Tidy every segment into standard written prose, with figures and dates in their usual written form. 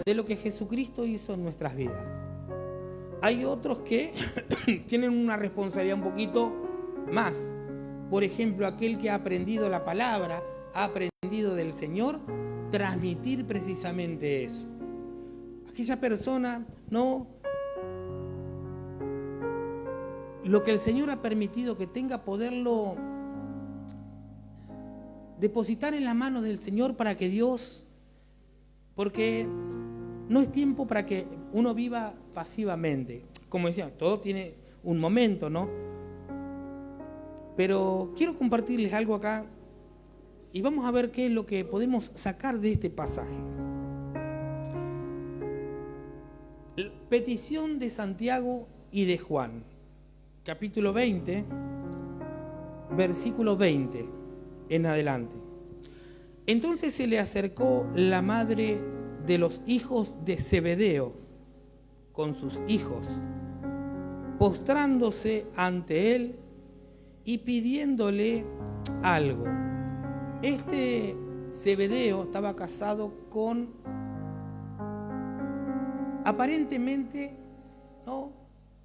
de lo que Jesucristo hizo en nuestras vidas. Hay otros que tienen una responsabilidad un poquito más. Por ejemplo, aquel que ha aprendido la palabra, ha aprendido del Señor, transmitir precisamente eso. Aquella persona, no, lo que el Señor ha permitido que tenga, poderlo depositar en las manos del Señor para que Dios, porque no es tiempo para que uno viva pasivamente. Como decía, todo tiene un momento, ¿no? Pero quiero compartirles algo acá y vamos a ver qué es lo que podemos sacar de este pasaje. Petición de Santiago y de Juan, capítulo 20, versículo 20 en adelante. Entonces se le acercó la madre de los hijos de Zebedeo con sus hijos, postrándose ante él y pidiéndole algo. Este Zebedeo estaba casado con, aparentemente, ¿no?,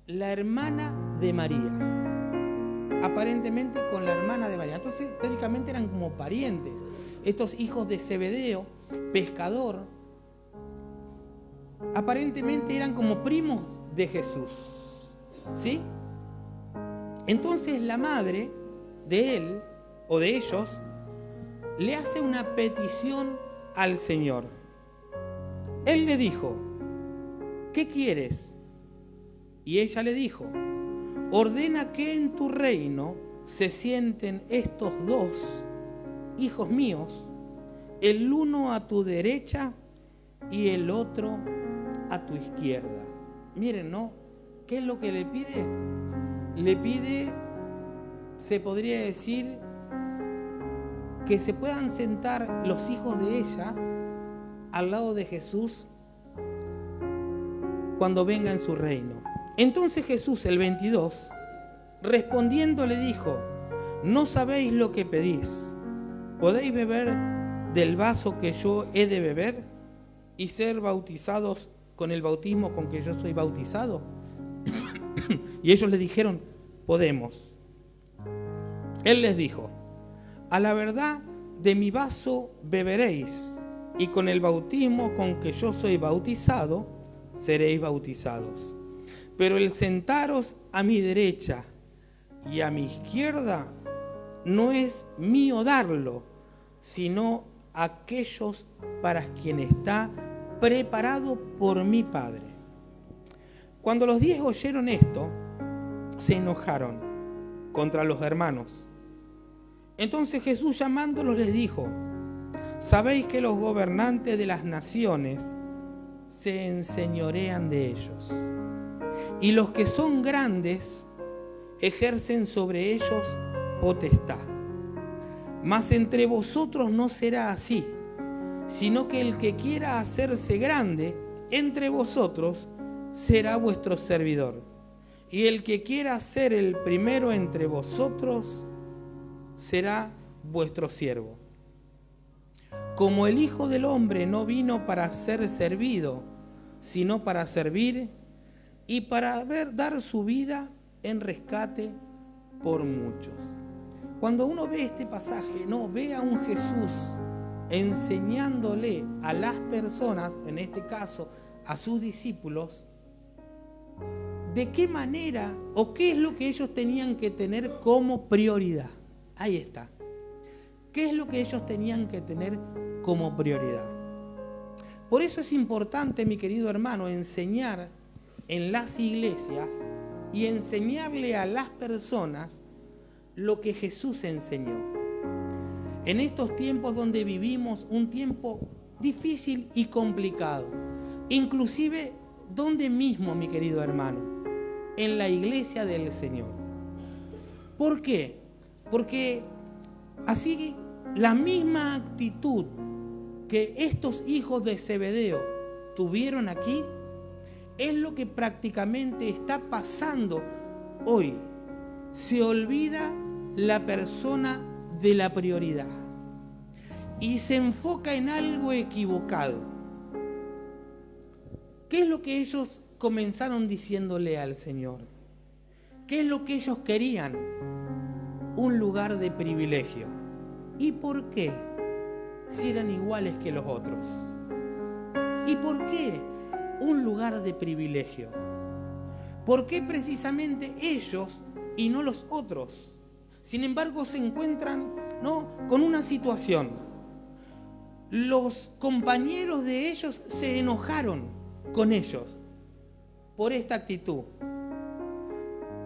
la hermana de María. Aparentemente con la hermana de María. Entonces, teóricamente eran como parientes. Estos hijos de Zebedeo, pescador, aparentemente eran como primos de Jesús. ¿Sí? Entonces la madre de él, o de ellos, le hace una petición al Señor. Él le dijo: ¿qué quieres? Y ella le dijo: ordena que en tu reino se sienten estos dos hijos míos, el uno a tu derecha y el otro a tu izquierda. Miren, ¿no? ¿Qué es lo que le pide? Le pide, se podría decir, que se puedan sentar los hijos de ella al lado de Jesús cuando venga en su reino. Entonces Jesús, el 22, respondiendo le dijo: no sabéis lo que pedís. ¿Podéis beber del vaso que yo he de beber y ser bautizados con el bautismo con que yo soy bautizado? Y ellos le dijeron: podemos. Él les dijo: a la verdad de mi vaso beberéis, y con el bautismo con que yo soy bautizado seréis bautizados. Pero el sentaros a mi derecha y a mi izquierda no es mío darlo, sino aquellos para quienes está preparado por mi Padre. Cuando los 10 oyeron esto, se enojaron contra los hermanos. Entonces Jesús, llamándolos, les dijo: sabéis que los gobernantes de las naciones se enseñorean de ellos, y los que son grandes ejercen sobre ellos potestad. Mas entre vosotros no será así, sino que el que quiera hacerse grande entre vosotros será vuestro servidor, y el que quiera ser el primero entre vosotros será vuestro siervo. Como el Hijo del Hombre no vino para ser servido, sino para servir y para dar su vida en rescate por muchos. Cuando uno ve este pasaje, no ve a un Jesús enseñándole a las personas, en este caso a sus discípulos, de qué manera o qué es lo que ellos tenían que tener como prioridad. Ahí está. ¿Qué es lo que ellos tenían que tener como prioridad? Por eso es importante, mi querido hermano, enseñar en las iglesias y enseñarle a las personas lo que Jesús enseñó. En estos tiempos donde vivimos, un tiempo difícil y complicado, inclusive donde mismo, mi querido hermano, en la iglesia del Señor. ¿Por qué? Porque así la misma actitud que estos hijos de Zebedeo tuvieron aquí es lo que prácticamente está pasando hoy. Se olvida la persona de la prioridad y se enfoca en algo equivocado. ¿Qué es lo que ellos comenzaron diciéndole al Señor? ¿Qué es lo que ellos querían? Un lugar de privilegio. ¿Y por qué? Si eran iguales que los otros. ¿Y por qué un lugar de privilegio? ¿Por qué precisamente ellos y no los otros? Sin embargo, se encuentran, ¿no?, con una situación. Los compañeros de ellos se enojaron con ellos por esta actitud.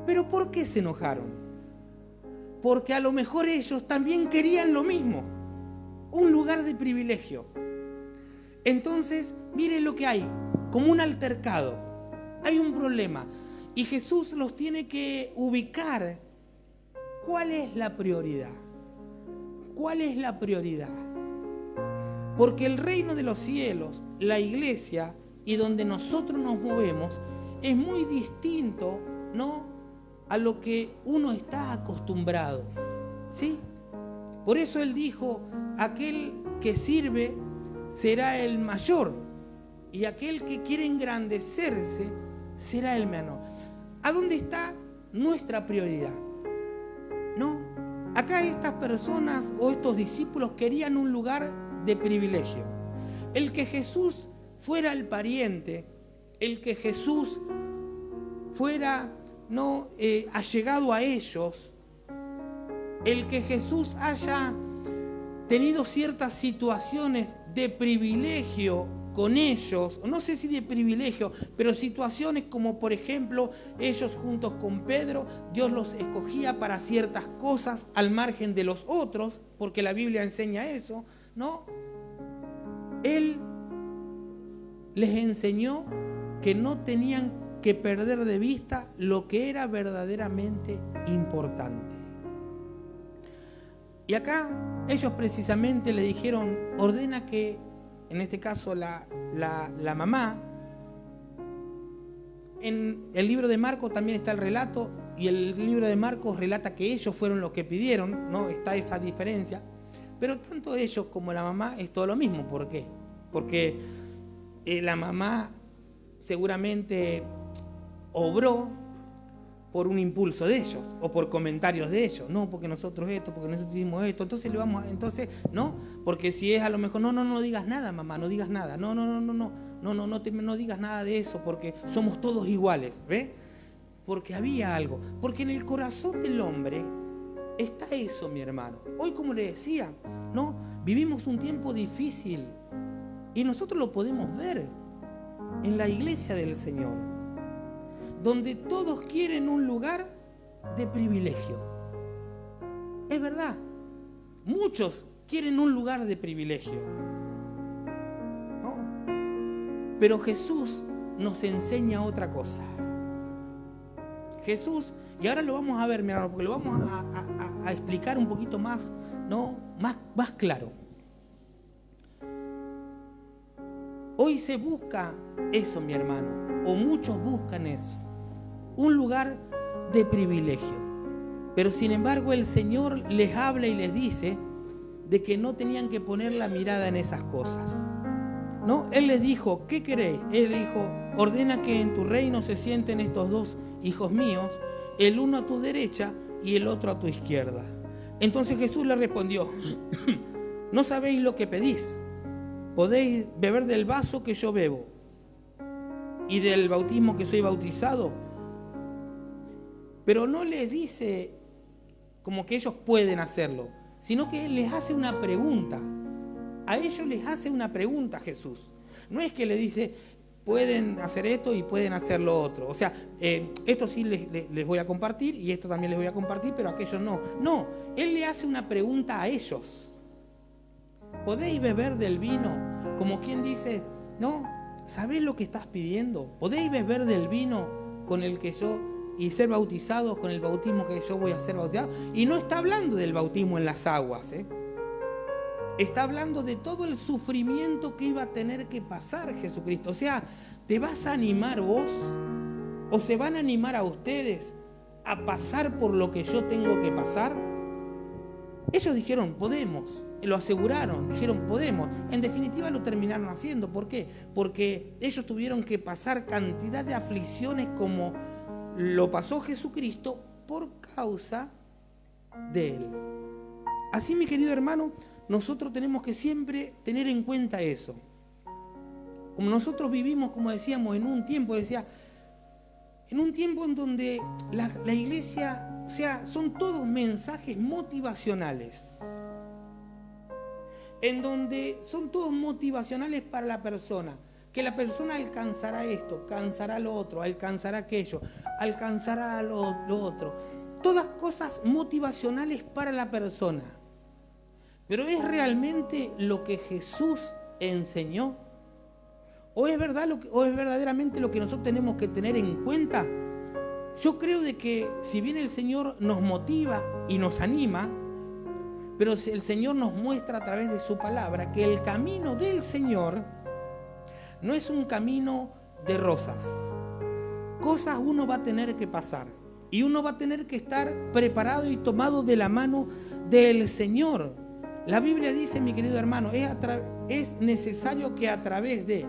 ¿Pero por qué se enojaron? Porque a lo mejor ellos también querían lo mismo, un lugar de privilegio. Entonces, miren lo que hay, como un altercado, hay un problema. Y Jesús los tiene que ubicar. ¿Cuál es la prioridad? ¿Cuál es la prioridad? Porque el reino de los cielos, la iglesia y donde nosotros nos movemos, es muy distinto, ¿no?, a lo que uno está acostumbrado, ¿sí? Por eso Él dijo, aquel que sirve será el mayor y aquel que quiere engrandecerse será el menor. ¿A dónde está nuestra prioridad? ¿No? Acá estas personas o estos discípulos querían un lugar de privilegio. El que Jesús fuera el pariente, el que Jesús fuera, ¿no?, allegado a ellos, el que Jesús haya tenido ciertas situaciones de privilegio con ellos, no sé si de privilegio, pero situaciones como por ejemplo ellos juntos con Pedro, Dios los escogía para ciertas cosas al margen de los otros, porque la Biblia enseña eso, ¿no? Él les enseñó que no tenían que perder de vista lo que era verdaderamente importante. Y acá ellos precisamente le dijeron, ordena que, en este caso la mamá, en el libro de Marcos también está el relato, y el libro de Marcos relata que ellos fueron los que pidieron, ¿no? Está esa diferencia, pero tanto ellos como la mamá es todo lo mismo. ¿Por qué? Porque la mamá seguramente obró por un impulso de ellos o por comentarios de ellos, no, porque nosotros esto, porque nosotros hicimos esto, entonces le vamos a, entonces, no, porque si es a lo mejor, no digas nada, mamá, no digas nada, no digas nada de eso, porque somos todos iguales, ¿ve? Porque había algo, porque en el corazón del hombre está eso, mi hermano. Hoy, como le decía, ¿no?, vivimos un tiempo difícil y nosotros lo podemos ver en la iglesia del Señor, donde todos quieren un lugar de privilegio. Es verdad, muchos quieren un lugar de privilegio, ¿no? Pero Jesús nos enseña otra cosa. Jesús, y ahora lo vamos a ver, mi hermano, porque lo vamos a explicar un poquito más, ¿no?, más claro. Hoy se busca eso, mi hermano, o muchos buscan eso, un lugar de privilegio. Pero sin embargo el Señor les habla y les dice de que no tenían que poner la mirada en esas cosas, ¿no? Él les dijo, ¿qué queréis? Él dijo, ordena que en tu reino se sienten estos dos hijos míos, el uno a tu derecha y el otro a tu izquierda. Entonces Jesús le respondió, no sabéis lo que pedís. ¿Podéis beber del vaso que yo bebo y del bautismo que soy bautizado? Pero no les dice como que ellos pueden hacerlo, sino que les hace una pregunta. A ellos les hace una pregunta Jesús. No es que le dice, pueden hacer esto y pueden hacer lo otro. O sea, esto sí les voy a compartir y esto también les voy a compartir, pero aquellos no. No, Él le hace una pregunta a ellos. ¿Podéis beber del vino? Como quien dice, no, ¿sabés lo que estás pidiendo? ¿Podéis beber del vino con el que yo, y ser bautizados con el bautismo que yo voy a ser bautizado? Y no está hablando del bautismo en las aguas, está hablando de todo el sufrimiento que iba a tener que pasar Jesucristo. O sea, ¿te vas a animar vos? ¿O se van a animar a ustedes a pasar por lo que yo tengo que pasar? Ellos dijeron, podemos, lo aseguraron, dijeron, podemos. En definitiva lo terminaron haciendo. ¿Por qué? Porque ellos tuvieron que pasar cantidad de aflicciones como lo pasó Jesucristo por causa de Él. Así, mi querido hermano, nosotros tenemos que siempre tener en cuenta eso. Como nosotros vivimos, como decíamos, en un tiempo en donde la iglesia, o sea, son todos mensajes motivacionales. En donde son todos motivacionales para la persona. Que la persona alcanzará esto, alcanzará lo otro, alcanzará aquello, alcanzará lo otro. Todas cosas motivacionales para la persona. Pero ¿es realmente lo que Jesús enseñó? ¿O es verdaderamente lo que nosotros tenemos que tener en cuenta? Yo creo de que si bien el Señor nos motiva y nos anima, pero el Señor nos muestra a través de su palabra que el camino del Señor no es un camino de rosas. Cosas uno va a tener que pasar y uno va a tener que estar preparado y tomado de la mano del Señor. La Biblia dice, mi querido hermano, es necesario que a través de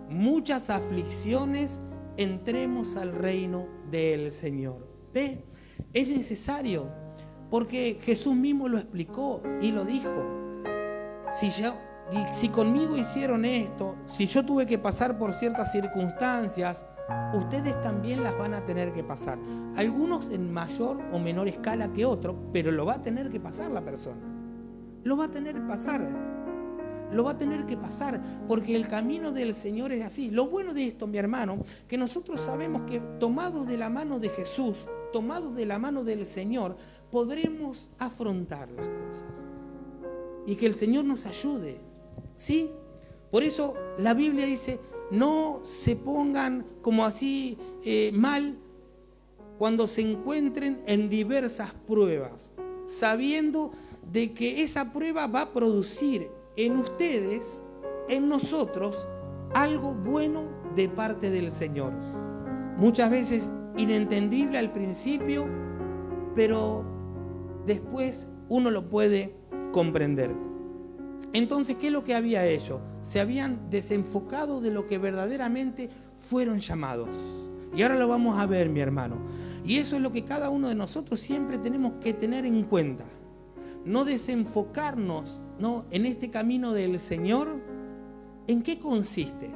muchas aflicciones entremos al reino del Señor. ¿Ve? Es necesario, porque Jesús mismo lo explicó y lo dijo. Si conmigo hicieron esto, si yo tuve que pasar por ciertas circunstancias, ustedes también las van a tener que pasar. Algunos en mayor o menor escala que otros, pero lo va a tener que pasar la persona. Lo va a tener que pasar. Lo va a tener que pasar, porque el camino del Señor es así. Lo bueno de esto, mi hermano, que nosotros sabemos que tomados de la mano de Jesús, tomados de la mano del Señor, podremos afrontar las cosas. Y que el Señor nos ayude, ¿sí? Por eso la Biblia dice, no se pongan como así mal cuando se encuentren en diversas pruebas, sabiendo de que esa prueba va a producir en ustedes, en nosotros, algo bueno de parte del Señor. Muchas veces inentendible al principio, pero después uno lo puede comprender. Entonces, ¿qué es lo que había hecho? Se habían desenfocado de lo que verdaderamente fueron llamados. Y ahora lo vamos a ver, mi hermano. Y eso es lo que cada uno de nosotros siempre tenemos que tener en cuenta. No desenfocarnos, ¿no?, en este camino del Señor. ¿En qué consiste?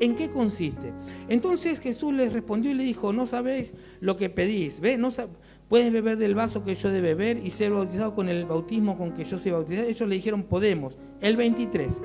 ¿En qué consiste? Entonces Jesús les respondió y le dijo, no sabéis lo que pedís. ¿Ve? Puedes beber del vaso que yo de beber y ser bautizado con el bautismo con que yo soy bautizado. Ellos le dijeron, podemos. El 23.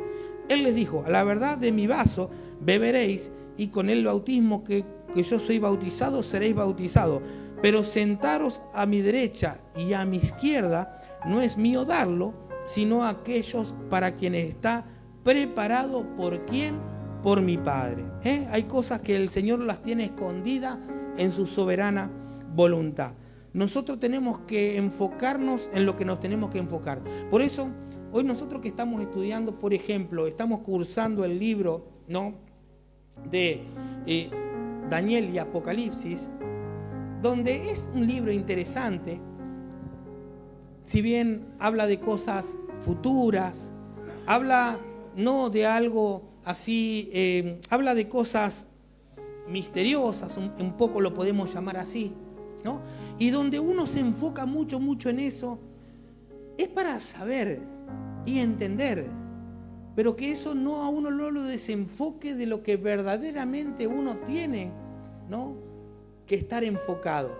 Él les dijo, a la verdad de mi vaso beberéis y con el bautismo que yo soy bautizado seréis bautizados. Pero sentaros a mi derecha y a mi izquierda no es mío darlo, sino a aquellos para quienes está preparado. ¿Por quién? Por mi Padre. Hay cosas que el Señor las tiene escondidas en su soberana voluntad. Nosotros tenemos que enfocarnos en lo que nos tenemos que enfocar. Por eso, hoy nosotros que estamos estudiando, por ejemplo, estamos cursando el libro, ¿no?, de Daniel y Apocalipsis, donde es un libro interesante. Si bien habla de cosas futuras, habla no de algo así, habla de cosas misteriosas, un poco lo podemos llamar así, ¿no? Y donde uno se enfoca mucho en eso, es para saber y entender, pero que eso no a uno lo desenfoque de lo que verdaderamente uno tiene, ¿no?, que estar enfocado.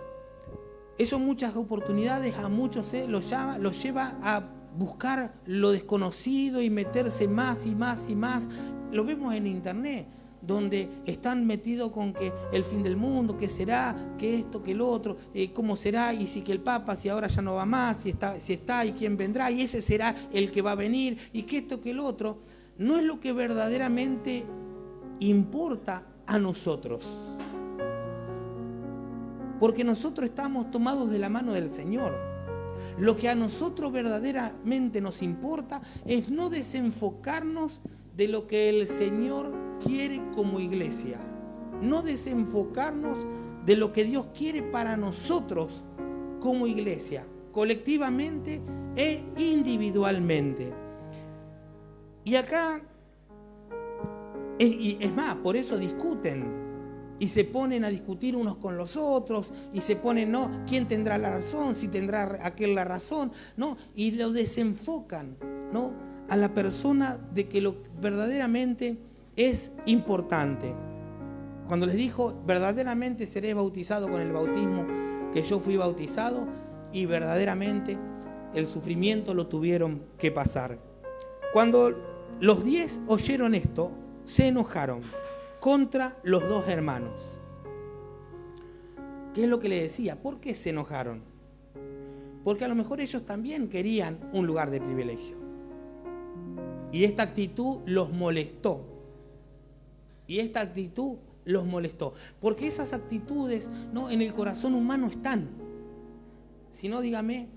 Eso muchas oportunidades a muchos los lleva a buscar lo desconocido y meterse más y más y más. Lo vemos en internet, donde están metidos con que el fin del mundo, qué será, que esto, que lo otro, cómo será, y si que el Papa, si ahora ya no va más, si está y quién vendrá, y ese será el que va a venir, y que esto, que lo otro. No es lo que verdaderamente importa a nosotros. Porque nosotros estamos tomados de la mano del Señor. Lo que a nosotros verdaderamente nos importa es no desenfocarnos de lo que el Señor quiere como iglesia. No desenfocarnos de lo que Dios quiere para nosotros como iglesia. colectivamente e individualmente. Y acá, es más, por eso discuten y se ponen a discutir unos con los otros y se ponen, ¿no? ¿Quién tendrá la razón? Si tendrá aquel la razón, ¿no? Y lo desenfocan, ¿no? A la persona de que lo verdaderamente es importante. Cuando les dijo, verdaderamente seré bautizado con el bautismo que yo fui bautizado, y verdaderamente el sufrimiento lo tuvieron que pasar. Cuando los 10 oyeron esto, se enojaron contra los 2 hermanos. ¿Qué es lo que le decía? ¿Por qué se enojaron? Porque a lo mejor ellos también querían un lugar de privilegio. Y esta actitud los molestó. Porque esas actitudes, ¿no?, en el corazón humano están. Si no, dígame,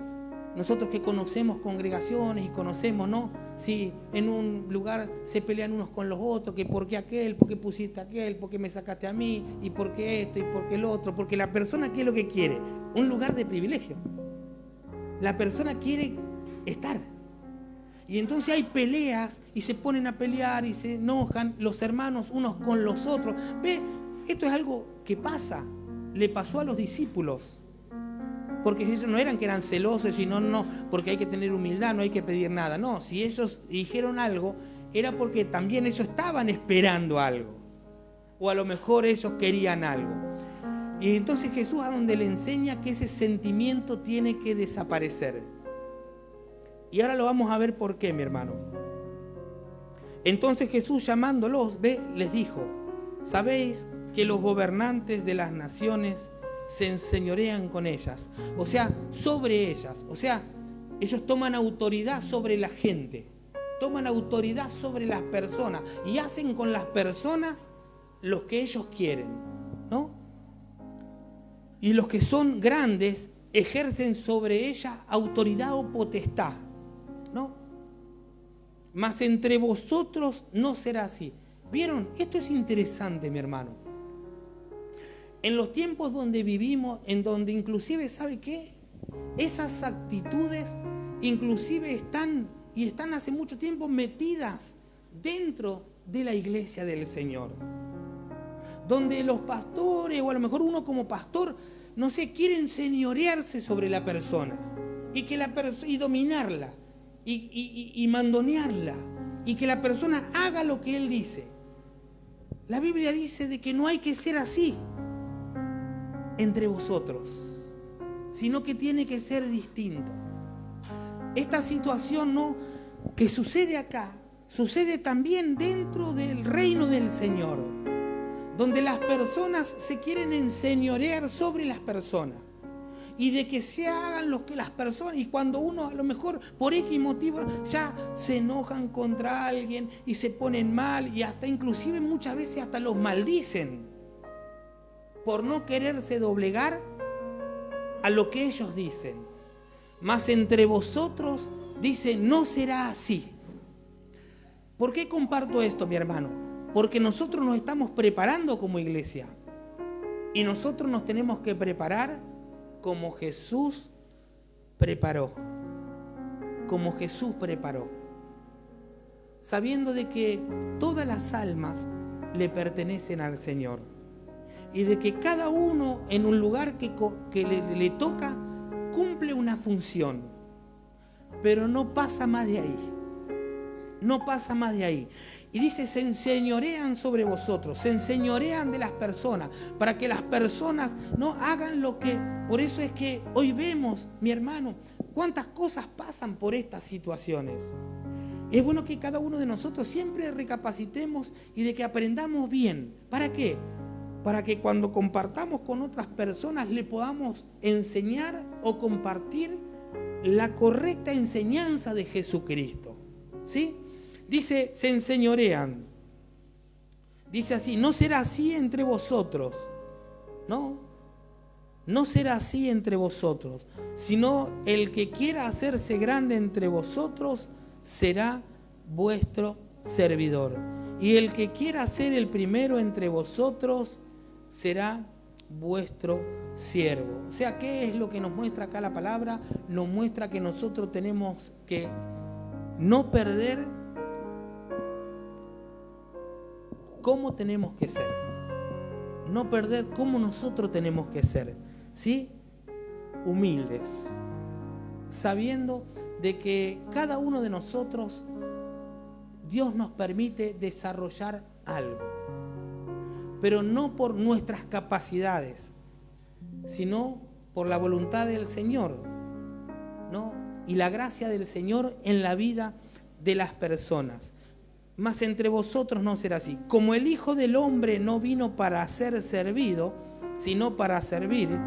nosotros que conocemos congregaciones y conocemos, ¿no?, si en un lugar se pelean unos con los otros, que por qué aquel, por qué pusiste aquel, por qué me sacaste a mí, y por qué esto, y por qué el otro. Porque la persona, ¿qué es lo que quiere? Un lugar de privilegio. La persona quiere estar. Y entonces hay peleas y se ponen a pelear y se enojan los hermanos unos con los otros. Ve, esto es algo que pasa, le pasó a los discípulos. Porque ellos no eran que eran celosos, sino no, porque hay que tener humildad, no hay que pedir nada. No, si ellos dijeron algo, era porque también ellos estaban esperando algo. O a lo mejor ellos querían algo. Y entonces Jesús a donde le enseña que ese sentimiento tiene que desaparecer. Y ahora lo vamos a ver por qué, mi hermano. Entonces Jesús, llamándolos, les dijo: ¿sabéis que los gobernantes de las naciones se enseñorean con ellas? O sea, sobre ellas. O sea, ellos toman autoridad sobre la gente, toman autoridad sobre las personas y hacen con las personas lo que ellos quieren, ¿no? Y los que son grandes ejercen sobre ellas autoridad o potestad, ¿no? Mas entre vosotros no será así. ¿Vieron? Esto es interesante, mi hermano. En los tiempos donde vivimos, en donde inclusive, ¿sabe qué? Esas actitudes inclusive están hace mucho tiempo metidas dentro de la iglesia del Señor. Donde los pastores, o a lo mejor uno como pastor, no sé, quieren señorearse sobre la persona y dominarla. Y mandonearla, y que la persona haga lo que él dice. La Biblia dice de que no hay que ser así entre vosotros, sino que tiene que ser distinto. Esta situación, ¿no?, que sucede acá, sucede también dentro del reino del Señor, donde las personas se quieren enseñorear sobre las personas. Y de que se hagan lo que las personas, y cuando uno a lo mejor por X motivo ya se enojan contra alguien y se ponen mal, y hasta inclusive muchas veces hasta los maldicen por no quererse doblegar a lo que ellos dicen. Mas entre vosotros, dice, no será así. ¿Por qué comparto esto, mi hermano? Porque nosotros nos estamos preparando como iglesia, y nosotros nos tenemos que preparar como Jesús preparó, sabiendo de que todas las almas le pertenecen al Señor, y de que cada uno en un lugar que le toca cumple una función, pero no pasa más de ahí. Y dice, se enseñorean sobre vosotros, se enseñorean de las personas, para que las personas no hagan lo que... Por eso es que hoy vemos, mi hermano, cuántas cosas pasan por estas situaciones. Es bueno que cada uno de nosotros siempre recapacitemos y de que aprendamos bien. ¿Para qué? Para que cuando compartamos con otras personas le podamos enseñar o compartir la correcta enseñanza de Jesucristo. ¿Sí? Dice, se enseñorean. Dice así, no será así entre vosotros. No será así entre vosotros, sino el que quiera hacerse grande entre vosotros será vuestro servidor. Y el que quiera ser el primero entre vosotros será vuestro siervo. O sea, ¿qué es lo que nos muestra acá la palabra? Nos muestra que nosotros tenemos que no perder cómo tenemos que ser. No perder cómo nosotros tenemos que ser. ¿Sí? Humildes. Sabiendo de que cada uno de nosotros, Dios nos permite desarrollar algo, pero no por nuestras capacidades, sino por la voluntad del Señor, ¿no? Y la gracia del Señor en la vida de las personas. Mas entre vosotros no será así. Como el Hijo del Hombre no vino para ser servido, sino para servir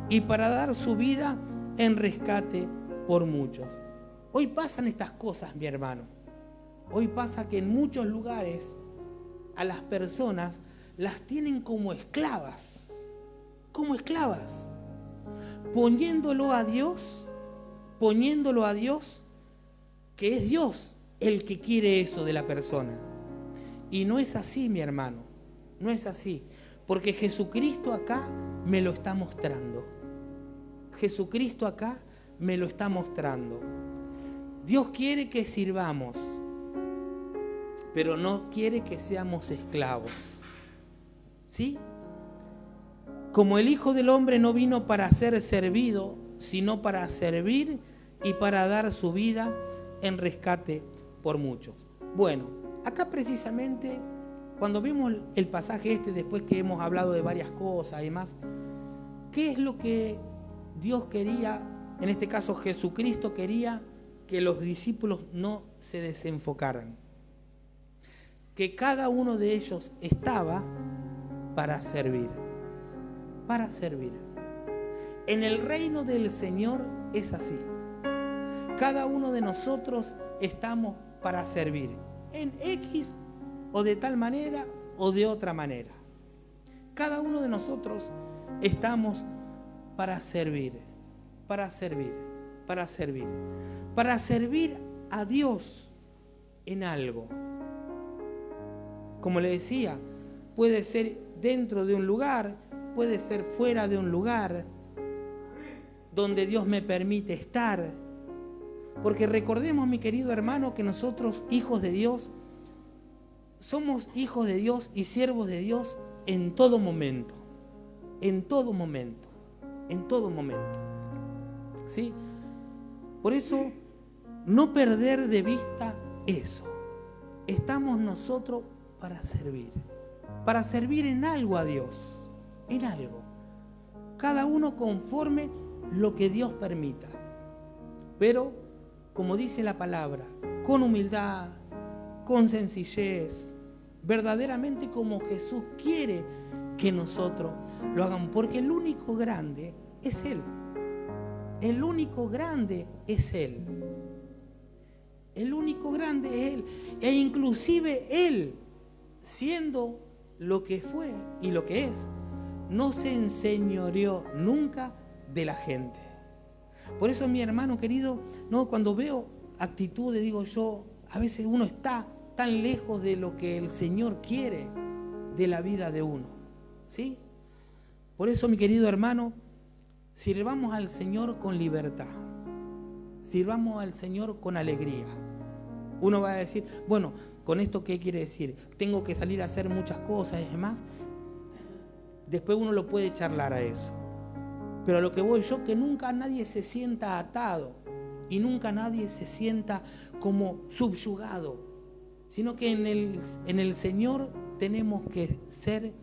y para dar su vida en rescate por muchos. Hoy pasan estas cosas, mi hermano. Hoy pasa que en muchos lugares a las personas las tienen como esclavas, poniéndolo a Dios, que es Dios el que quiere eso de la persona. Y no es así, mi hermano, no es así, porque Jesucristo acá me lo está mostrando. Jesucristo acá me lo está mostrando. Dios quiere que sirvamos, pero no quiere que seamos esclavos. ¿Sí? Como el Hijo del Hombre no vino para ser servido, sino para servir y para dar su vida en rescate por muchos. Bueno, acá precisamente, cuando vemos el pasaje después que hemos hablado de varias cosas y demás, ¿qué es lo que Dios quería? En este caso Jesucristo quería que los discípulos no se desenfocaran, que cada uno de ellos estaba para servir. En el reino del Señor es así. Cada uno de nosotros estamos para servir, en X o de tal manera o de otra manera. Cada uno de nosotros estamos para servir a Dios en algo. Como le decía, puede ser dentro de un lugar, puede ser fuera de un lugar donde Dios me permite estar. Porque recordemos, mi querido hermano, que nosotros, hijos de Dios, somos hijos de Dios y siervos de Dios en todo momento. ¿Sí? Por eso, no perder de vista eso. Estamos nosotros para servir en algo a Dios, en algo. Cada uno conforme lo que Dios permita. Pero, como dice la palabra, con humildad, con sencillez, verdaderamente como Jesús quiere que nosotros lo hagamos. Porque el único grande es Él. El único grande es Él. El único grande es Él. E inclusive Él, siendo lo que fue y lo que es, no se enseñoreó nunca de la gente. Por eso, mi hermano querido, no, cuando veo actitudes, digo yo, a veces uno está tan lejos de lo que el Señor quiere de la vida de uno. ¿Sí? Por eso, mi querido hermano, sirvamos al Señor con libertad. Sirvamos al Señor con alegría. Uno va a decir, bueno, ¿con esto qué quiere decir? Tengo que salir a hacer muchas cosas y demás. Después uno lo puede charlar a eso. Pero a lo que voy yo, que nunca nadie se sienta atado y nunca nadie se sienta como subyugado, sino que en el Señor tenemos que ser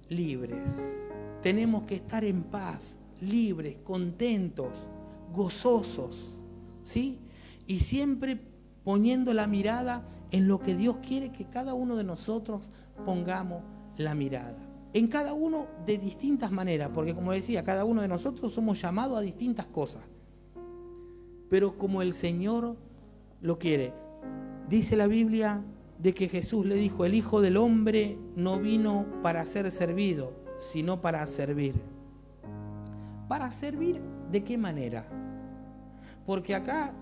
libres, tenemos que estar en paz, libres, contentos, gozosos, ¿sí? Y siempre poniendo la mirada en lo que Dios quiere que cada uno de nosotros pongamos la mirada. En cada uno de distintas maneras, porque como decía, cada uno de nosotros somos llamados a distintas cosas. Pero como el Señor lo quiere. Dice la Biblia de que Jesús le dijo, el Hijo del Hombre no vino para ser servido, sino para servir. ¿Para servir de qué manera? Porque acá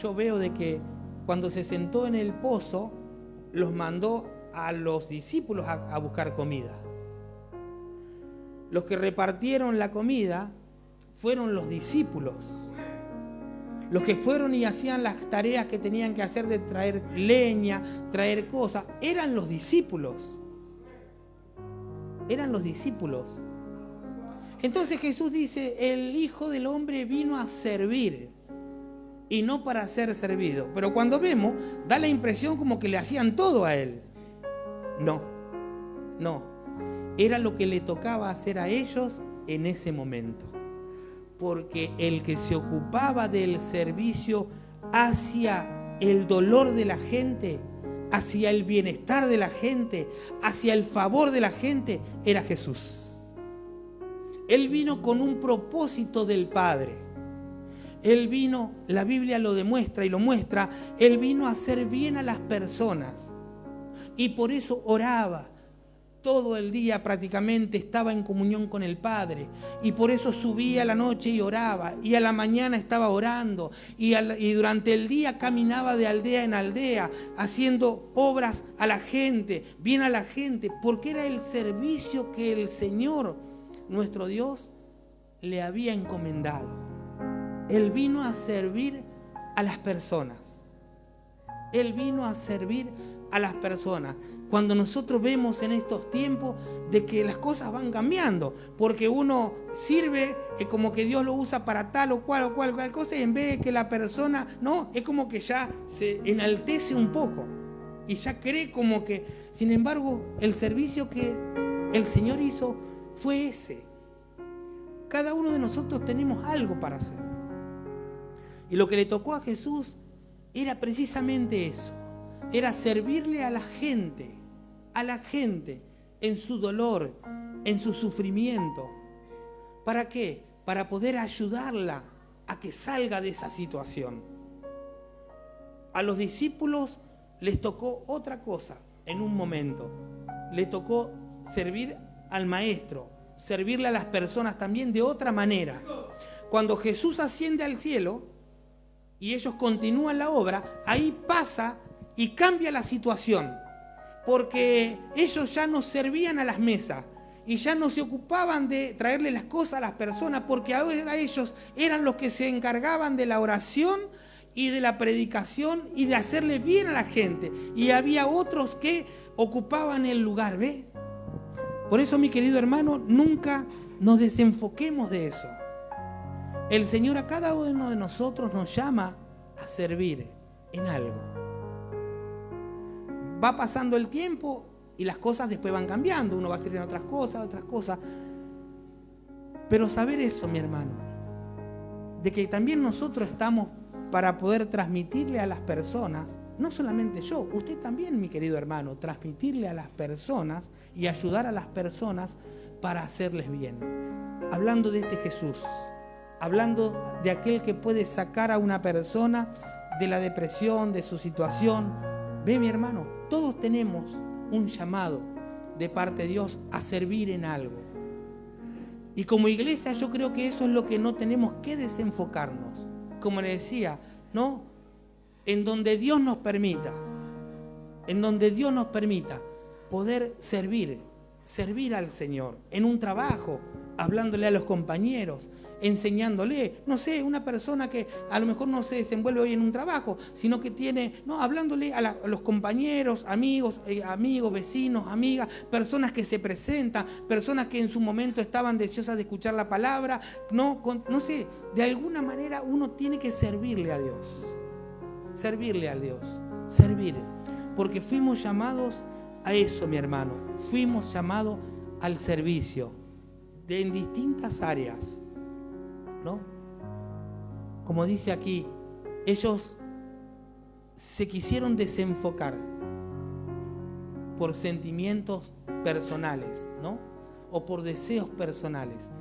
yo veo de que cuando se sentó en el pozo, los mandó a los discípulos a buscar comida. los que repartieron la comida fueron los discípulos. Los que fueron y hacían las tareas que tenían que hacer de traer leña, traer cosas, eran los discípulos. Eran los discípulos. Entonces Jesús dice, el Hijo del Hombre vino a servir y no para ser servido. Pero cuando vemos, da la impresión como que le hacían todo a Él. No. Era lo que le tocaba hacer a ellos en ese momento. Porque el que se ocupaba del servicio hacia el dolor de la gente, hacia el bienestar de la gente, hacia el favor de la gente, era Jesús. Él vino con un propósito del Padre. Él vino, la Biblia lo demuestra y lo muestra, Él vino a hacer bien a las personas. Y por eso oraba. Todo el día prácticamente estaba en comunión con el Padre. Y por eso subía a la noche y oraba. Y a la mañana estaba orando. Y durante el día caminaba de aldea en aldea, haciendo obras a la gente, bien a la gente. Porque era el servicio que el Señor, nuestro Dios, le había encomendado. Él vino a servir a las personas. Él vino a servir a las personas. Cuando nosotros vemos en estos tiempos de que las cosas van cambiando, porque uno sirve como que Dios lo usa para tal o cual cosa, y en vez de que la persona, no, es como que ya se enaltece un poco y ya cree como que, sin embargo, el servicio que el Señor hizo fue ese. Cada uno de nosotros tenemos algo para hacer. Y lo que le tocó a Jesús era precisamente eso. Era servirle a la gente en su dolor, en su sufrimiento. ¿Para qué? Para poder ayudarla a que salga de esa situación. A los discípulos les tocó otra cosa en un momento. Le tocó servir al Maestro, servirle a las personas también de otra manera. Cuando Jesús asciende al cielo y ellos continúan la obra, ahí pasa y cambia la situación, porque ellos ya no servían a las mesas y ya no se ocupaban de traerle las cosas a las personas, porque ahora ellos eran los que se encargaban de la oración y de la predicación y de hacerle bien a la gente, y había otros que ocupaban el lugar, ¿ve? Por eso, mi querido hermano, nunca nos desenfoquemos de eso. El Señor a cada uno de nosotros nos llama a servir en algo. Va pasando el tiempo y las cosas después van cambiando. Uno va sirviendo otras cosas. Pero saber eso, mi hermano, de que también nosotros estamos para poder transmitirle a las personas, no solamente yo, usted también, mi querido hermano, transmitirle a las personas y ayudar a las personas para hacerles bien. Hablando de este Jesús, hablando de aquel que puede sacar a una persona de la depresión, de su situación. Ve, mi hermano, todos tenemos un llamado de parte de Dios a servir en algo. Y como iglesia yo creo que eso es lo que no tenemos que desenfocarnos. Como le decía, ¿no? En donde Dios nos permita poder servir al Señor, en un trabajo, hablándole a los compañeros, enseñándole, no sé, una persona que a lo mejor no se desenvuelve hoy en un trabajo, sino que tiene, no, hablándole a los compañeros, amigos, vecinos, amigas, personas que se presentan, personas que en su momento estaban deseosas de escuchar la palabra, no sé, de alguna manera uno tiene que servirle a Dios, servir, porque fuimos llamados a eso, mi hermano, fuimos llamados al servicio, en distintas áreas, ¿no? Como dice aquí, ellos se quisieron desenfocar por sentimientos personales, ¿no? O por deseos personales.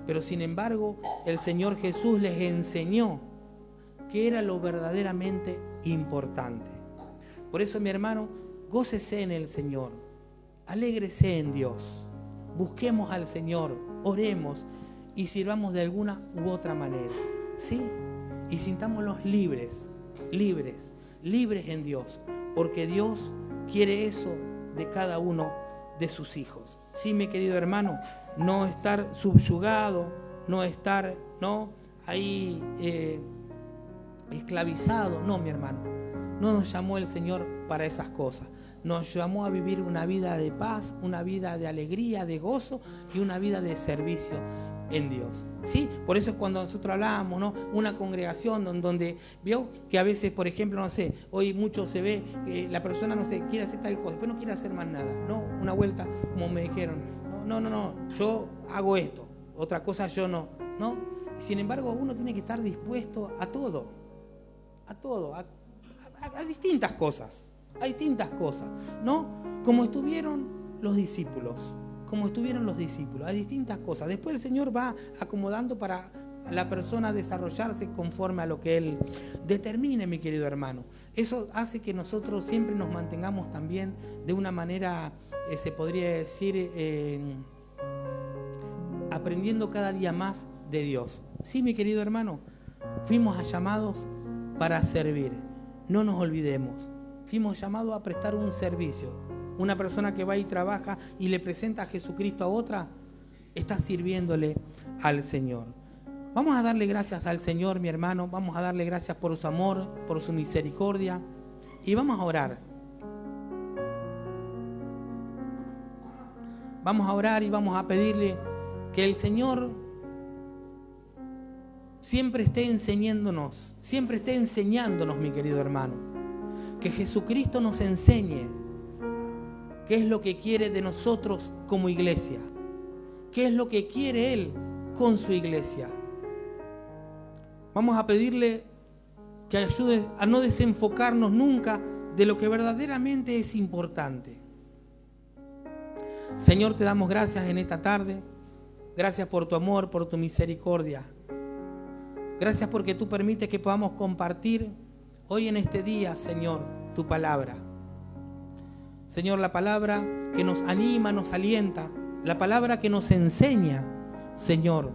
Pero sin embargo, el Señor Jesús les enseñó qué era lo verdaderamente importante. Por eso, mi hermano, gócese en el Señor, alégrese en Dios, busquemos al Señor, oremos y sirvamos de alguna u otra manera, ¿sí? Y sintámonos libres en Dios, porque Dios quiere eso de cada uno de sus hijos. Sí, mi querido hermano, no estar subyugado, no estar ahí esclavizado. No, mi hermano, no nos llamó el Señor para esas cosas. Nos llamó a vivir una vida de paz, una vida de alegría, de gozo y una vida de servicio en Dios. ¿Sí? Por eso es cuando nosotros hablamos, ¿no? Una congregación donde vio que a veces, por ejemplo, no sé, hoy mucho se ve la persona, no sé, quiere hacer tal cosa, después no quiere hacer más nada. No, una vuelta, como me dijeron, no, yo hago esto, otra cosa yo no. Sin embargo, uno tiene que estar dispuesto a todo, a distintas cosas, ¿no? Como estuvieron los discípulos, a distintas cosas. Después el Señor va acomodando para la persona desarrollarse conforme a lo que Él determine, mi querido hermano. Eso hace que nosotros siempre nos mantengamos también de una manera, se podría decir, aprendiendo cada día más de Dios. Sí, mi querido hermano, fuimos llamados para servir. No nos olvidemos. Fuimos llamados a prestar un servicio. Una persona que va y trabaja y le presenta a Jesucristo a otra, está sirviéndole al Señor. Vamos a darle gracias al Señor, mi hermano. Vamos a darle gracias por su amor, por su misericordia. Y vamos a orar. Vamos a orar y vamos a pedirle que el Señor siempre esté enseñándonos, mi querido hermano. Que Jesucristo nos enseñe qué es lo que quiere de nosotros como iglesia, qué es lo que quiere Él con su iglesia. Vamos a pedirle que ayude a no desenfocarnos nunca de lo que verdaderamente es importante. Señor, te damos gracias en esta tarde. Gracias por tu amor, por tu misericordia. Gracias porque tú permites que podamos compartir hoy en este día, Señor, tu palabra. Señor, la palabra que nos anima, nos alienta, la palabra que nos enseña, Señor,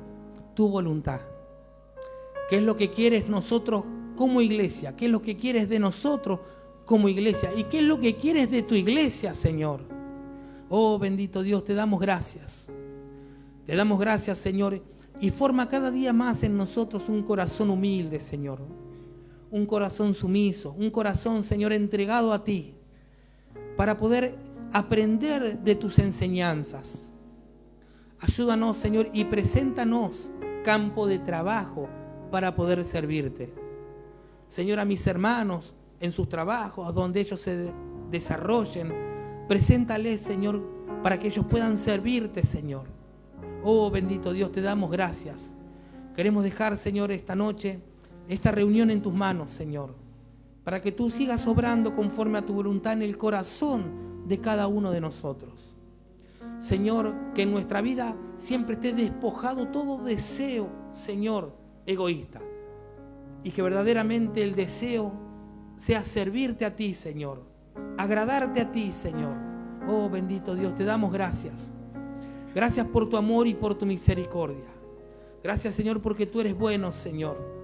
tu voluntad. ¿Qué es lo que quieres nosotros como iglesia? ¿Qué es lo que quieres de nosotros como iglesia? ¿Y qué es lo que quieres de tu iglesia, Señor? Oh, bendito Dios, te damos gracias. Te damos gracias, Señor, y forma cada día más en nosotros un corazón humilde, Señor. Un corazón sumiso, un corazón, Señor, entregado a ti, para poder aprender de tus enseñanzas. Ayúdanos, Señor, y preséntanos campo de trabajo para poder servirte. Señor, a mis hermanos en sus trabajos, a donde ellos se desarrollen, preséntales, Señor, para que ellos puedan servirte, Señor. Oh, bendito Dios, te damos gracias. Queremos dejar, Señor, esta noche, esta reunión en tus manos, Señor, para que tú sigas obrando conforme a tu voluntad en el corazón de cada uno de nosotros. Señor, que en nuestra vida siempre esté despojado todo deseo, Señor, egoísta. Y que verdaderamente el deseo sea servirte a ti, Señor. Agradarte a ti, Señor. Oh, bendito Dios, te damos gracias. Gracias por tu amor y por tu misericordia. Gracias, Señor, porque tú eres bueno, Señor.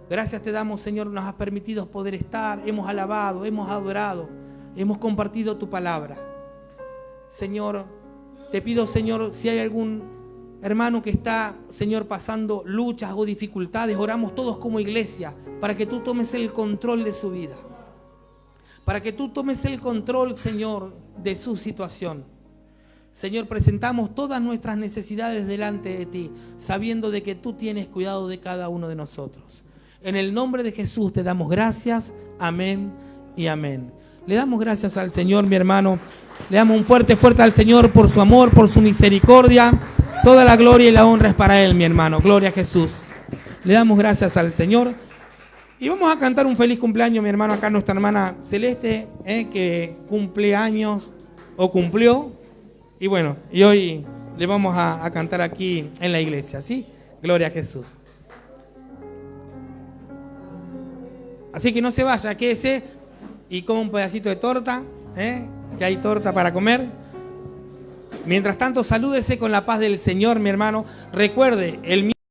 Gracias te damos, Señor, nos has permitido poder estar, hemos alabado, hemos adorado, hemos compartido tu palabra. Señor, te pido, Señor, si hay algún hermano que está, Señor, pasando luchas o dificultades, oramos todos como iglesia para que tú tomes el control de su vida. Para que tú tomes el control, Señor, de su situación. Señor, presentamos todas nuestras necesidades delante de ti, sabiendo de que tú tienes cuidado de cada uno de nosotros. En el nombre de Jesús te damos gracias. Amén y amén. Le damos gracias al Señor, mi hermano. Le damos un fuerte al Señor por su amor, por su misericordia. Toda la gloria y la honra es para Él, mi hermano. Gloria a Jesús. Le damos gracias al Señor. Y vamos a cantar un feliz cumpleaños, mi hermano. Acá nuestra hermana Celeste, que cumple años o cumplió. Y bueno, y hoy le vamos a cantar aquí en la iglesia, ¿sí? Gloria a Jesús. Así que no se vaya, quédese y coma un pedacito de torta, que hay torta para comer. Mientras tanto, salúdese con la paz del Señor, mi hermano. Recuerde, el